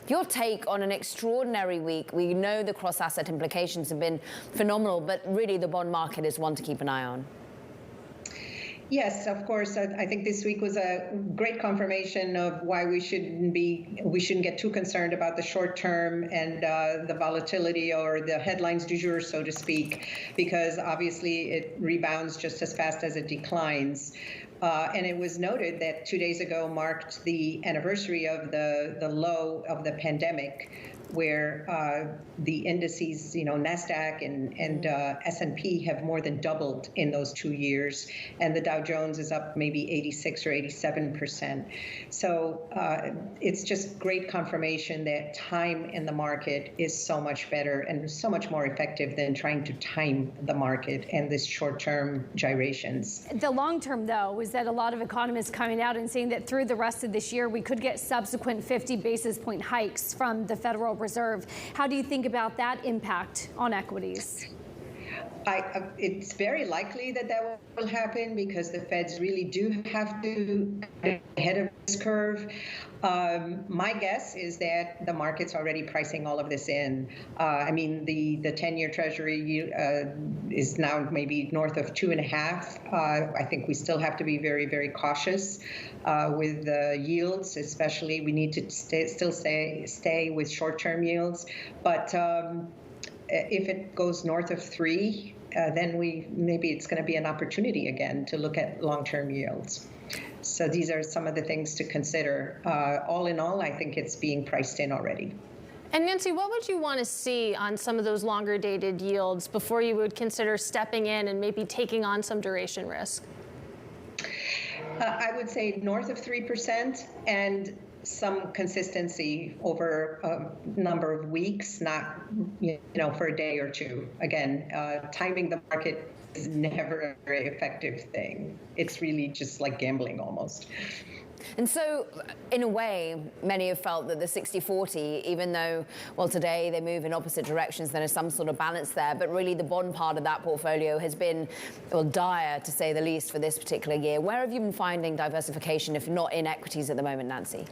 Your take on an extraordinary week. We know the cross-asset implications have been phenomenal, but really the bond market is one to keep an eye on. Yes, of course. I think this week was a great confirmation of why we shouldn't get too concerned about the short term and the volatility or the headlines du jour, so to speak, because obviously it rebounds just as fast as it declines. And it was noted that 2 days ago marked the anniversary of the low of the pandemic, where the indices, NASDAQ and S&P have more than doubled in those 2 years, and the Dow Jones is up maybe 86 or 87%. So it's just great confirmation that time in the market is so much better and so much more effective than trying to time the market and this short-term gyrations. The long term, though, is that a lot of economists coming out and saying that through the rest of this year, we could get subsequent 50 basis point hikes from the Federal Reserve. How do you think about that impact on equities? It's very likely that will happen because the Feds really do have to get ahead of this curve. My guess is that the market's already pricing all of this in. The 10-year Treasury is now maybe north of 2.5. I think we still have to be very, very cautious with the yields, especially. We need to still stay with short-term yields. But if it goes north of 3, then maybe it's going to be an opportunity again to look at long-term yields. So these are some of the things to consider. All in all, I think it's being priced in already. And Nancy, what would you want to see on some of those longer dated yields before you would consider stepping in and maybe taking on some duration risk? I would say north of 3% and some consistency over a number of weeks, not for a day or two. Again, timing the market is never a very effective thing. It's really just like gambling almost. And so, in a way, many have felt that the 60-40, even though, today they move in opposite directions, there is some sort of balance there. But really, the bond part of that portfolio has been, dire, to say the least, for this particular year. Where have you been finding diversification, if not in equities at the moment, Nancy?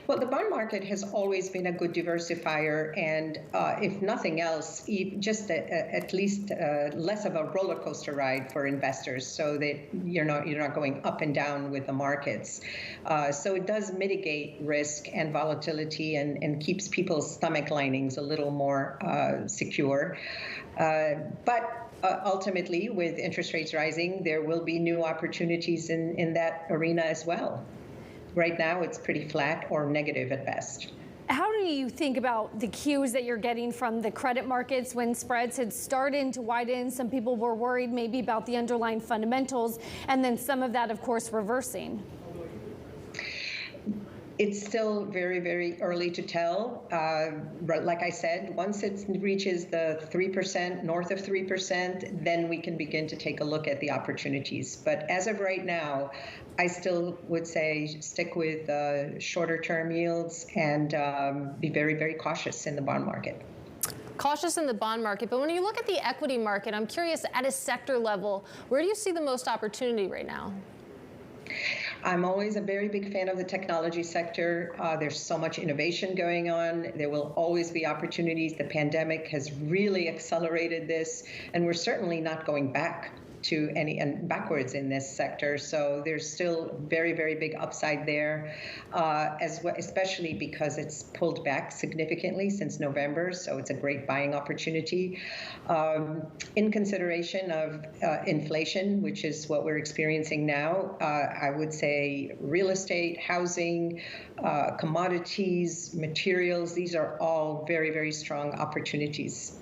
Well, the bond market has always been a good diversifier, and if nothing else, just at least less of a roller coaster ride for investors, so that you're not going up and down with the markets. So it does mitigate risk and volatility and keeps people's stomach linings a little more secure. But ultimately, with interest rates rising, there will be new opportunities in that arena as well. Right now, it's pretty flat or negative at best. How do you think about the cues that you're getting from the credit markets when spreads had started to widen? Some people were worried maybe about the underlying fundamentals, and then some of that, of course, reversing. It's still very, very early to tell. Like I said, once it reaches the 3%, north of 3%, then we can begin to take a look at the opportunities. But as of right now, I still would say stick with shorter term yields and be very, very cautious in the bond market. Cautious in the bond market, but when you look at the equity market, I'm curious, at a sector level, where do you see the most opportunity right now? I'm always a very big fan of the technology sector. There's so much innovation going on. There will always be opportunities. The pandemic has really accelerated this, and we're certainly not going back to backwards in this sector. So there's still very, very big upside there, especially because it's pulled back significantly since November. So it's a great buying opportunity. In consideration of inflation, which is what we're experiencing now, I would say real estate, housing, commodities, materials, these are all very, very strong opportunities